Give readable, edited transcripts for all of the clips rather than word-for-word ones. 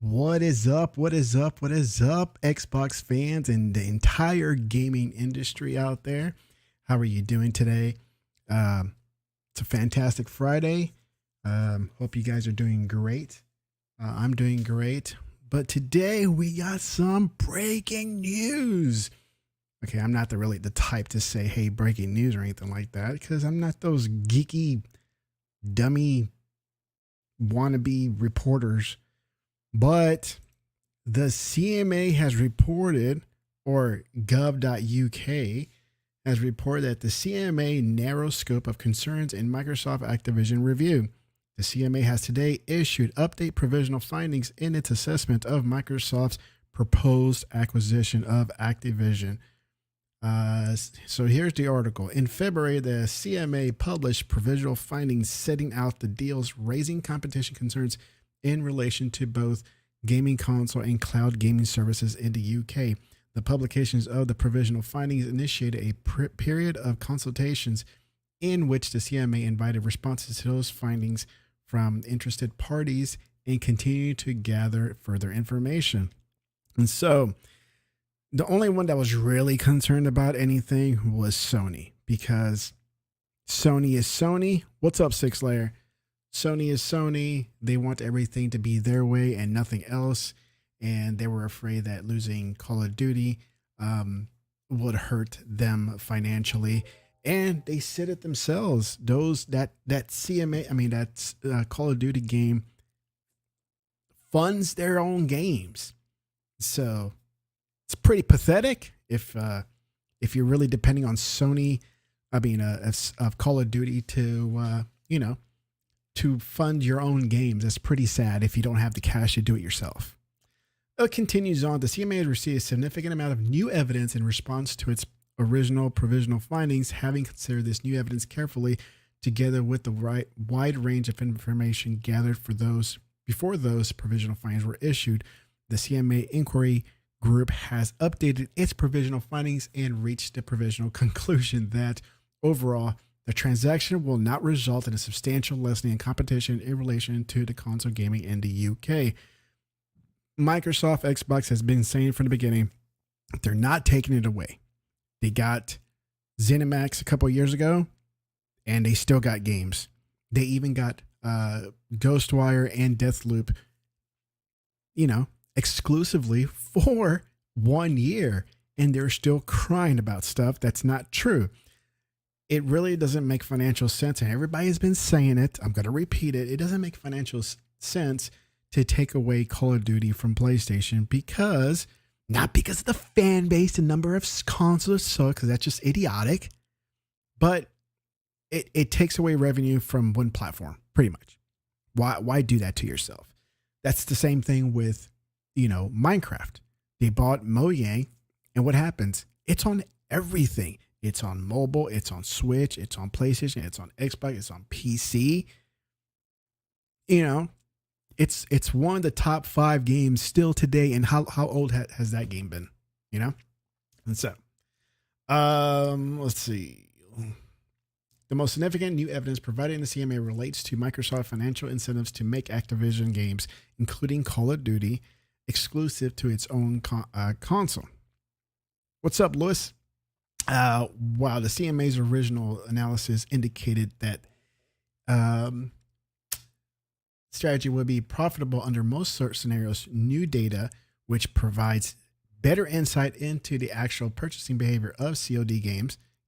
What is up? What is up? What is up, Xbox fans and the entire gaming industry out there? How are you doing today? It's a fantastic Friday. Hope you guys are doing great. I'm doing great. But today we got some breaking news. Okay, I'm not really the type to say, hey, breaking news or anything like that, because I'm not those geeky, dummy, wannabe reporters. But the CMA has reported, or gov.uk has reported that the CMA narrow scope of concerns in Microsoft Activision review. The CMA has today issued update provisional findings in its assessment of Microsoft's proposed acquisition of Activision. So here's the article. In February, the CMA published provisional findings setting out the deals, raising competition concerns in relation to both gaming console and cloud gaming services in the UK. The publications of the provisional findings initiated a period of consultations in which the CMA invited responses to those findings from interested parties and continued to gather further information. And so the only one that was really concerned about anything was Sony, because Sony is Sony. What's up, Six Layer? Sony is Sony. They want everything to be their way and nothing else. And they were afraid that losing Call of Duty would hurt them financially. And they said it themselves. That CMA, that's Call of Duty game funds their own games. So it's pretty pathetic if you're really depending on Sony, of Call of Duty to to fund your own games. That's pretty sad if you don't have the cash to do it yourself. It continues on. The CMA has received a significant amount of new evidence in response to its original provisional findings. Having considered this new evidence carefully, together with the wide range of information gathered before those provisional findings were issued, the CMA inquiry group has updated its provisional findings and reached the provisional conclusion that overall, the transaction will not result in a substantial lessening in competition in relation to the console gaming in the UK. Microsoft Xbox has been saying from the beginning, they're not taking it away. They got ZeniMax a couple of years ago, and they still got games. They even got Ghostwire and Deathloop, exclusively for 1 year, and they're still crying about stuff that's not true. It really doesn't make financial sense, and everybody's been saying it. I'm going to repeat it. It doesn't make financial sense to take away Call of Duty from PlayStation not because of the fan base, the number of consoles, because that's just idiotic, but it takes away revenue from one platform, pretty much. Why do that to yourself? That's the same thing with, Minecraft. They bought Mojang, and what happens? It's on everything. It's on mobile, it's on Switch, it's on PlayStation, it's on Xbox, it's on PC. It's one of the top 5 games still today. And how old has that game been? And so, let's see. The most significant new evidence provided in the CMA relates to Microsoft financial incentives to make Activision games, including Call of Duty, exclusive to its own console. What's up, Lewis? While the CMA's original analysis indicated that strategy would be profitable under most scenarios, new data, which provides better insight into the actual purchasing behavior of COD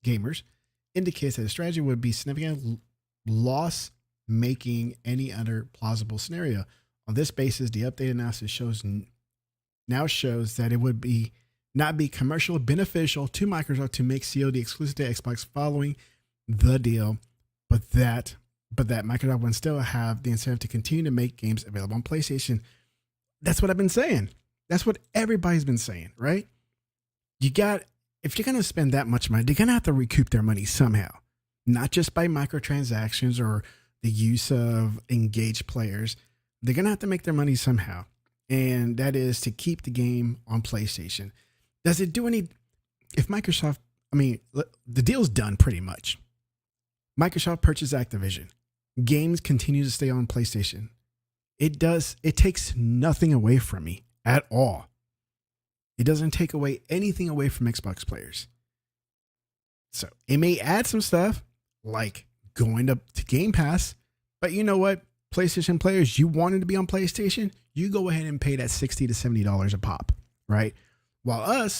gamers, indicates that the strategy would be significant loss making any other plausible scenario. On this basis, the updated analysis shows that it would not be commercially beneficial to Microsoft to make COD exclusive to Xbox following the deal, but that Microsoft would still have the incentive to continue to make games available on PlayStation. That's what I've been saying. That's what everybody's been saying, right? If you're going to spend that much money, they're going to have to recoup their money somehow, not just by microtransactions or the use of engaged players. They're going to have to make their money somehow, and that is to keep the game on PlayStation. Does it do any? If Microsoft, the deal's done pretty much. Microsoft purchased Activision. Games continue to stay on PlayStation. It takes nothing away from me at all. It doesn't take away anything away from Xbox players. So it may add some stuff like going to Game Pass, but you know what? PlayStation players, you wanted to be on PlayStation, you go ahead and pay that $60 to $70 a pop, right? While I'm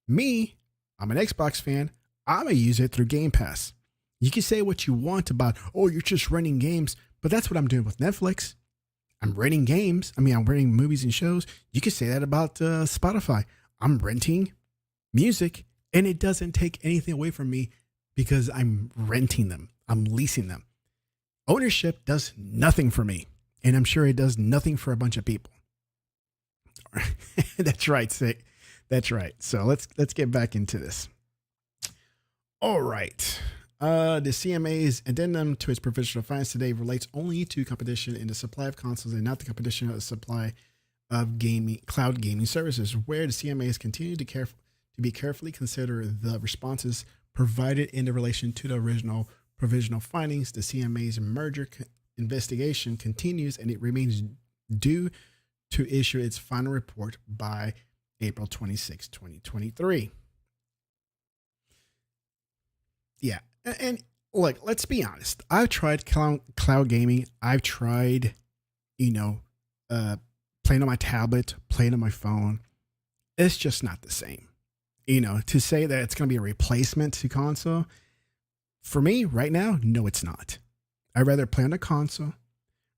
an Xbox fan, I'm going to use it through Game Pass. You can say what you want about, oh, you're just renting games, but that's what I'm doing with Netflix. I'm renting games. I'm renting movies and shows. You could say that about Spotify. I'm renting music, and it doesn't take anything away from me because I'm renting them. I'm leasing them. Ownership does nothing for me, and I'm sure it does nothing for a bunch of people. That's right, Sick. That's right. So let's get back into this. All right. The CMA's addendum to its provisional findings today relates only to competition in the supply of consoles and not the competition of the supply of cloud gaming services, where the CMA's continue to be carefully consider the responses provided in relation to the original provisional findings. The CMA's merger investigation continues, and it remains due to issue its final report by April 26, 2023. Yeah. And look, let's be honest. I've tried cloud gaming. I've tried, playing on my tablet, playing on my phone. It's just not the same. To say that it's going to be a replacement to console, for me right now, no, it's not. I'd rather play on a console,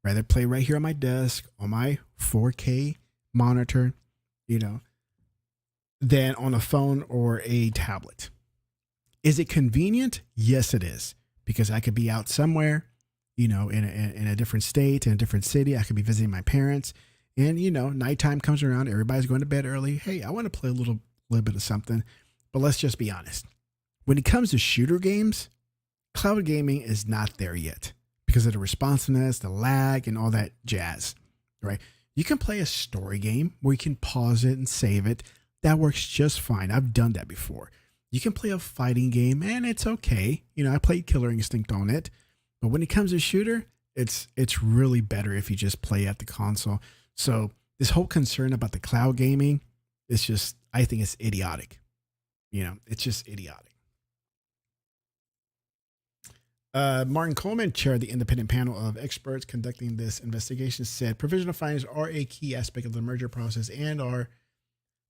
rather play right here on my desk, on my 4K monitor, than on a phone or a tablet. Is it convenient? Yes, it is. Because I could be out somewhere, in a different state, in a different city. I could be visiting my parents. And, nighttime comes around. Everybody's going to bed early. Hey, I want to play a little bit of something. But let's just be honest. When it comes to shooter games, cloud gaming is not there yet because of the responsiveness, the lag, and all that jazz, right? You can play a story game where you can pause it and save it. That works just fine. I've done that before. You can play a fighting game and it's okay. I played Killer Instinct on it, but when it comes to shooter, it's really better if you just play at the console. So this whole concern about the cloud gaming, I think it's idiotic. It's just idiotic. Martin Coleman, chair of the independent panel of experts conducting this investigation, said provisional findings are a key aspect of the merger process and are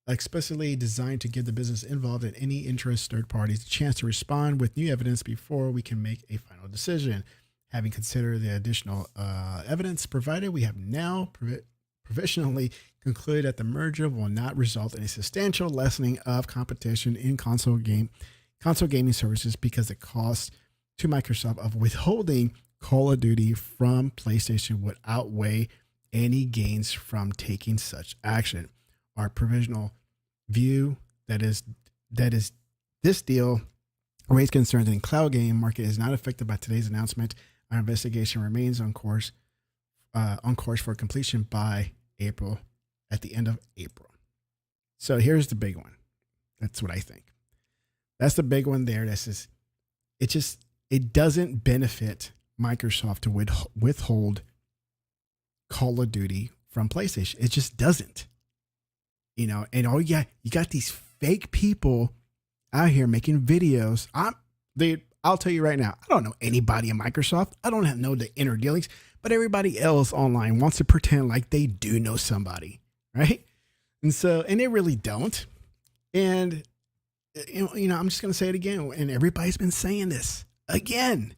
explicitly designed to give the business involved and any interest third parties a chance to respond with new evidence before we can make a final decision. Having considered the additional evidence provided, we have now provisionally concluded that the merger will not result in a substantial lessening of competition in console gaming services because the cost to Microsoft of withholding Call of Duty from PlayStation would outweigh any gains from taking such action. Our provisional view that is this deal raised concerns in the cloud game market is not affected by today's announcement. Our investigation remains on course for completion by April, at the end of April. So here's the big one. That's what I think. That's the big one there. It doesn't benefit Microsoft to withhold Call of Duty from PlayStation. It just doesn't. And you got these fake people out here making videos. I'll tell you right now, I don't know anybody in Microsoft. I don't know the inner dealings, but everybody else online wants to pretend like they do know somebody, right? And they really don't. And, I'm just going to say it again, and everybody's been saying this again.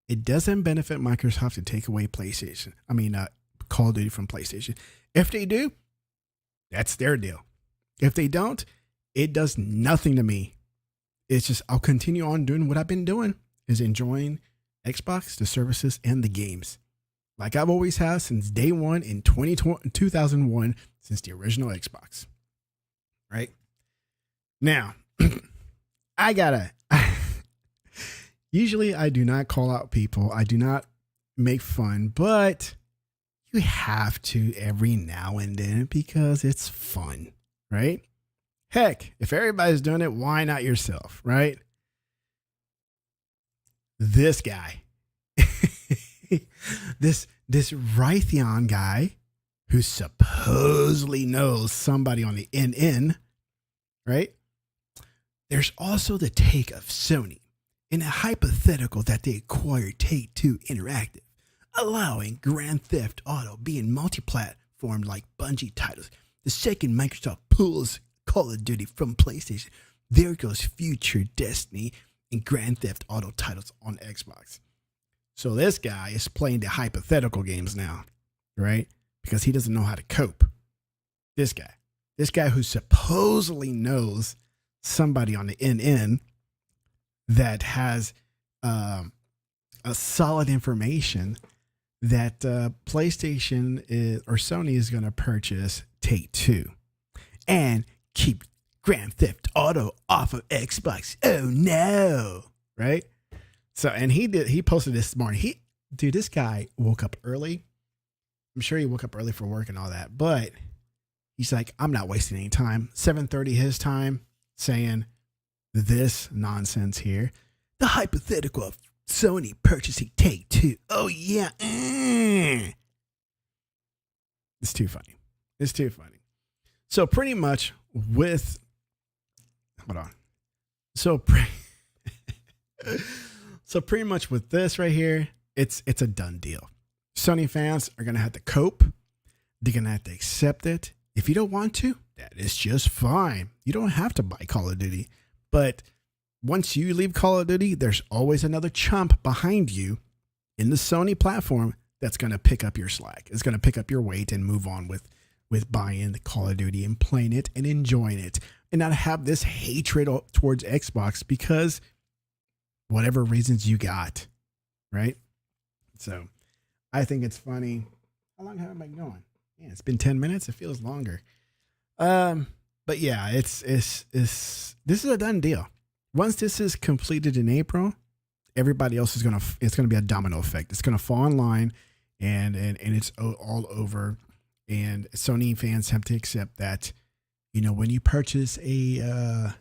It doesn't benefit Microsoft to take away Call of Duty from PlayStation. If they do, that's their deal. If they don't, it does nothing to me. It's just, I'll continue on doing what I've been doing, is enjoying Xbox, the services, and the games. Like I've always have since day one in 2001, since the original Xbox. Right? Now, usually I do not call out people. I do not make fun, but you have to every now and then because it's fun, right? Heck, if everybody's doing it, why not yourself, right? This guy, this this Raytheon guy who supposedly knows somebody on the NN, right? There's also the take of Sony in a hypothetical that they acquired Take-Two Interactive, allowing Grand Theft Auto being multi-platform like Bungie titles. The second Microsoft pulls Call of Duty from PlayStation, there goes future Destiny and Grand Theft Auto titles on Xbox. So this guy is playing the hypothetical games now, right? Because he doesn't know how to cope. This guy who supposedly knows somebody on the NN that has a solid information that PlayStation or Sony is going to purchase Take-Two and keep Grand Theft Auto off of Xbox. Oh no, right? So, and he posted this morning. This guy woke up early. I'm sure he woke up early for work and all that, but he's like, I'm not wasting any time. 7:30 his time, saying this nonsense here. The hypothetical of Sony purchasing Take-Two. Oh yeah. It's too funny. It's too funny. So pretty much with, hold on. So pretty much with this right here, it's a done deal. Sony fans are going to have to cope. They're going to have to accept it. If you don't want to, that is just fine. You don't have to buy Call of Duty. But once you leave Call of Duty, there's always another chump behind you in the Sony platform that's going to pick up your slack. It's going to pick up your weight and move on with buying the Call of Duty and playing it and enjoying it, and not have this hatred towards Xbox because whatever reasons you got, right? So I think it's funny. How long have I been going? Yeah, it's been 10 minutes. It feels longer. But yeah, this is a done deal. Once this is completed in April, everybody else it's gonna be a domino effect. It's gonna fall in line, and it's all over. And Sony fans have to accept that, when you purchase a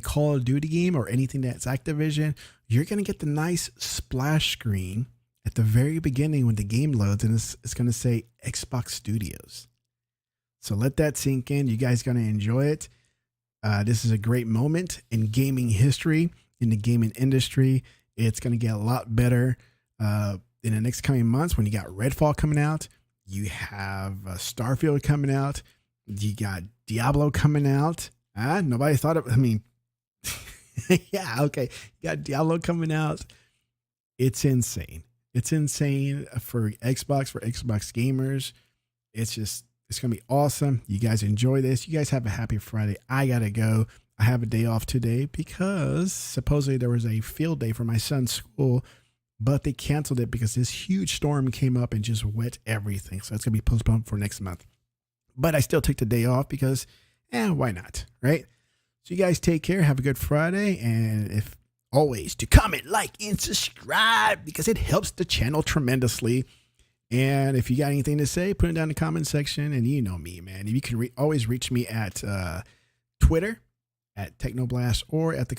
Call of Duty game or anything that's Activision, you're gonna get the nice splash screen at the very beginning when the game loads, and it's gonna say Xbox Studios. So let that sink in. You guys gonna enjoy it. This is a great moment in gaming history, in the gaming industry. It's gonna get a lot better in the next coming months when you got Redfall coming out. You have Starfield coming out. You got Diablo coming out. Nobody thought of, yeah, okay. You got Diablo coming out. It's insane. It's insane for Xbox gamers. It's going to be awesome. You guys enjoy this. You guys have a happy Friday. I got to go. I have a day off today because supposedly there was a field day for my son's school, but they canceled it because this huge storm came up and just wet everything. So it's going to be postponed for next month. But I still took the day off because, why not, right? So you guys take care. Have a good Friday. And if always to comment, like, and subscribe because it helps the channel tremendously. And if you got anything to say, put it down in the comment section. And you know me, man. You can always reach me at Twitter, at TeknoBlast, or at the